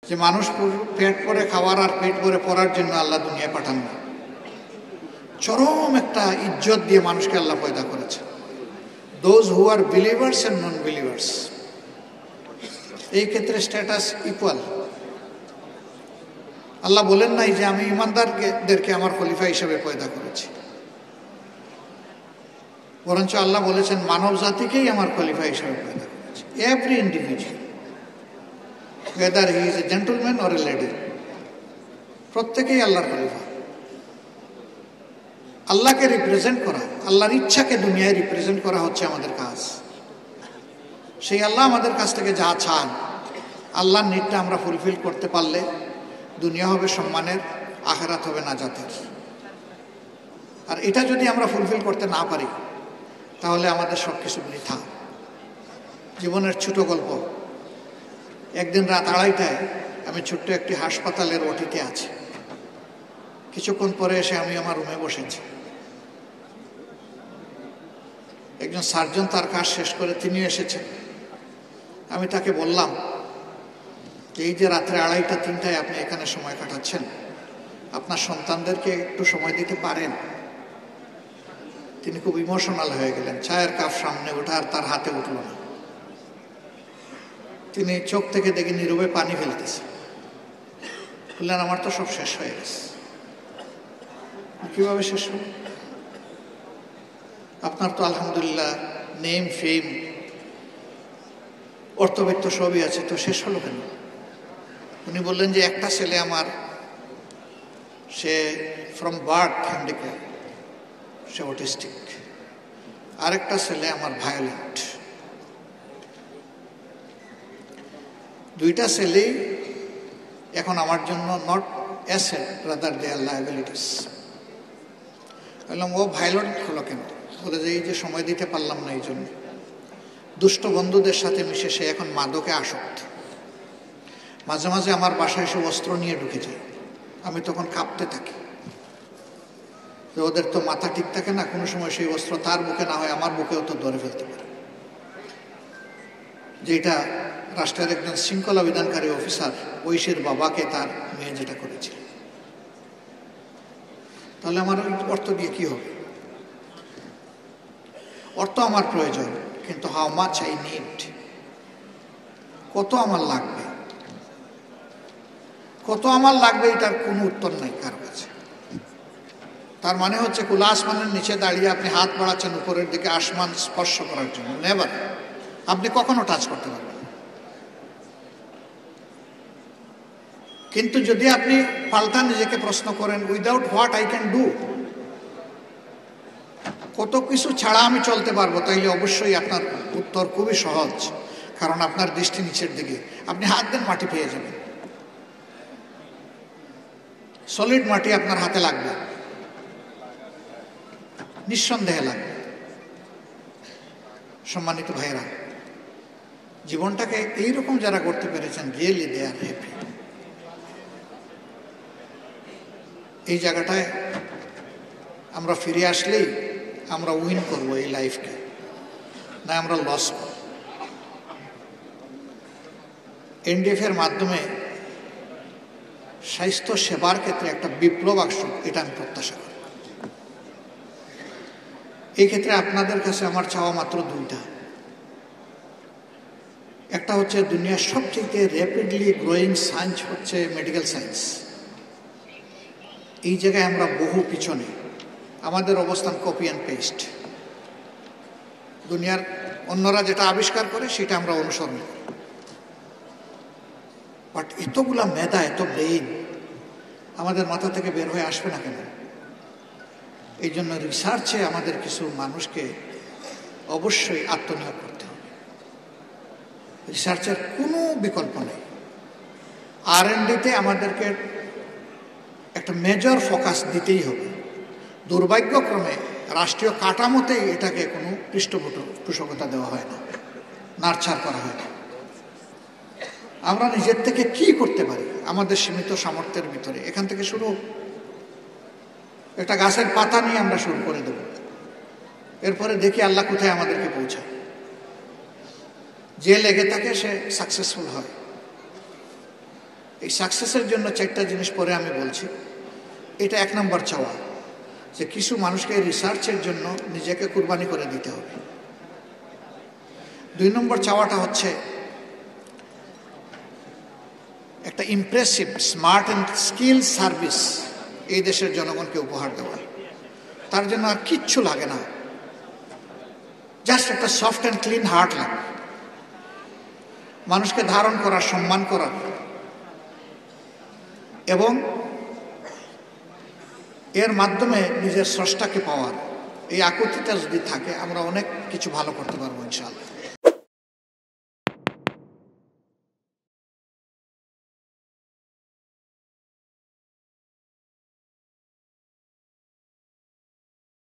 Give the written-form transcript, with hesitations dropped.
যে মানুষ পেট ভরে খাওয়ার আর পেট ভরে পড়ার জন্য আল্লাহ দুনিয়ায় পাঠান না। চরম একটা ইজ্জত দিয়ে মানুষকে আল্লাহ পয়দা করেছে। Those who are believers and non believers, এই ক্ষেত্রে স্ট্যাটাস ইকুয়াল। আল্লাহ বলেন নাই যে আমি ইমানদারদেরকে আমার খলিফা হিসেবে পয়দা করেছি, বরঞ্চ আল্লাহ বলেছেন মানব জাতিকেই আমার খলিফা হিসেবে পয়দা করেছি। Every individual, whether he is a gentleman or a lady, প্রত্যেকেই আল্লাহর খলিফা। আল্লাহকে রিপ্রেজেন্ট করা, আল্লাহর ইচ্ছাকে দুনিয়ায় রিপ্রেজেন্ট করা হচ্ছে আমাদের কাজ। সেই আল্লাহ আমাদের কাছ থেকে যা চান, আল্লাহর নিডটা আমরা ফুলফিল করতে পারলে দুনিয়া হবে সম্মানের, আখিরাত হবে নাজাতের। আর এটা যদি আমরা ফুলফিল করতে না পারি তাহলে আমাদের সব কিছু বৃথা। জীবনের ছোট গল্প, একদিন রাত 2:30টায় আমি ছোট্ট একটি হাসপাতালের ওটিতে আছি। কিছুক্ষণ পরে এসে আমি আমার রুমে বসেছি। একজন সার্জন তার কাজ শেষ করে তিনি এসেছেন। আমি তাকে বললাম যে এই যে রাত্রে 2:30-3টায় আপনি এখানে সময় কাটাচ্ছেন, আপনার সন্তানদেরকে একটু সময় দিতে পারেন? তিনি খুব ইমোশনাল হয়ে গেলেন। চায়ের কাপ সামনে ওঠার তার হাতে উঠল না। তিনি চোখ থেকে দেখে নীরবে পানি ফেলতেছে। বললেন আমার তো সব শেষ হয়ে গেছে। কিভাবে শেষ হল? আপনার তো আলহামদুলিল্লাহ নেম, ফেম, অর্থবিত্ত সবই আছে, তো শেষ হলো কেন? উনি বললেন যে একটা ছেলে আমার, সে ফ্রম বার্থ হ্যান্ডিক্যাপ, সে অটিস্টিক। আরেকটা ছেলে আমার ভায়োলেন্ট। দুইটা ছেলেই এখন আমার জন্য not asset, rather they are liabilities. বললাম ও ভায়োলেন্ট হলো কেন? বলে যে এই যে সময় দিতে পারলাম না, এই জন্য। দুষ্ট বন্ধুদের সাথে মিশে সে এখন মাদকে আসক্ত। মাঝে মাঝে আমার বাসায় এসে অস্ত্র নিয়ে ঢুকে যায়। আমি তখন কাঁপতে থাকি। ওদের তো মাথা ঠিক থাকে না, কোনো সময় সেই অস্ত্র তার বুকে না হয় আমার বুকেও তো ধরে ফেলতে পারে। যেটা রাষ্ট্রের একজন শৃঙ্খলা বিধানকারী অফিসার ঐশীর বাবাকে তার মেয়ে যেটা করেছিল। তাহলে আমার ওই অর্থ দিয়ে কি হবে? অর্থ আমার প্রয়োজন, কিন্তু হাউ মাচ আই নিড, কত আমার লাগবে, কত আমার লাগবে এটার কোনো উত্তর নাই কারো কাছে। তার মানে হচ্ছে খোলা আসমানের নিচে দাঁড়িয়ে আপনি হাত বাড়াচ্ছেন উপরের দিকে আসমান স্পর্শ করার জন্য, নেভার। আপনি কখনো টাচ করতে পারবেন। কিন্তু যদি আপনি পাল্টা নিজেকে প্রশ্ন করেন without what I can do, কত কিছু ছাড়া আমি চলতে পারবো, তাইলে অবশ্যই আপনার উত্তর খুবই সহজ, কারণ আপনার দৃষ্টি নিচের দিকে। আপনি হাত দেন, মাটি পেয়ে যাবেন। সলিড মাটি আপনার হাতে লাগবে, নিঃসন্দেহে লাগবে। সম্মানিত ভাইরা, জীবনটাকে এইরকম যারা করতে পেরেছেন, রিয়েলি দে আর হ্যাপি। এই জায়গাটায় আমরা ফিরে আসলেই আমরা উইন করবো এই লাইফকে, না আমরা লস করব। এনডিএফ এর মাধ্যমে স্বাস্থ্য সেবার ক্ষেত্রে একটা বিপ্লব আসুক, এটা আমি প্রত্যাশা করি। এই ক্ষেত্রে আপনাদের কাছে আমার চাওয়া মাত্র দুইটা। একটা হচ্ছে দুনিয়ার সবচেয়ে র্যাপিডলি গ্রোয়িং সায়েন্স হচ্ছে মেডিকেল সায়েন্স। এই জায়গায় আমরা বহু পিছনে, আমাদের অবস্থান কপি অ্যান্ড পেস্ট। দুনিয়ার অন্যরা যেটা আবিষ্কার করে সেটা আমরা অনুসরণ করি। বাট এতগুলা মেধা, এত ব্রেইন আমাদের মাথা থেকে বের হয়ে আসবে না কেন? এই জন্য রিসার্চে আমাদের কিছু মানুষকে অবশ্যই আত্মনিয়োগ করতে হবে। রিসার্চের কোনো বিকল্প নেই। R&Dতে আমাদেরকে একটা মেজর ফোকাস দিতেই হবে। দুর্ভাগ্যক্রমে রাষ্ট্রীয় কাঠামোতেই এটাকে কোনো পৃষ্ঠপোষকতা দেওয়া হয় না, নার্চার করা হয় না। আমরা নিজের থেকে কি করতে পারি আমাদের সীমিত সামর্থ্যের ভিতরে? এখান থেকে শুরু। একটা গাছের পাতা নিয়ে আমরা শুরু করে দেব, এরপরে দেখি আল্লাহ কোথায় আমাদেরকে পৌঁছায়। যে লেগে থাকে সে সাকসেসফুল হয়। এই সাকসেসের জন্য 4টা জিনিস পরে আমি বলছি। এটা 1 নম্বর চাওয়া, যে কিছু মানুষকে রিসার্চের জন্য নিজেকে কুরবানি করে দিতে হবে। 2 নম্বর চাওয়াটা হচ্ছে একটা impressive, smart and skill service এই দেশের জনগণকে উপহার দেওয়া। তার জন্য আর কিচ্ছু লাগে না, জাস্ট একটা সফট অ্যান্ড ক্লিন হার্ট লাগে, মানুষকে ধারণ করার, সম্মান করার, এবং এর মাধ্যমে নিজের স্রষ্টাকে পাওয়ার এই আকুতিটা যদি থাকে, আমরা অনেক কিছু ভালো করতে পারবো ইনশাআল্লাহ।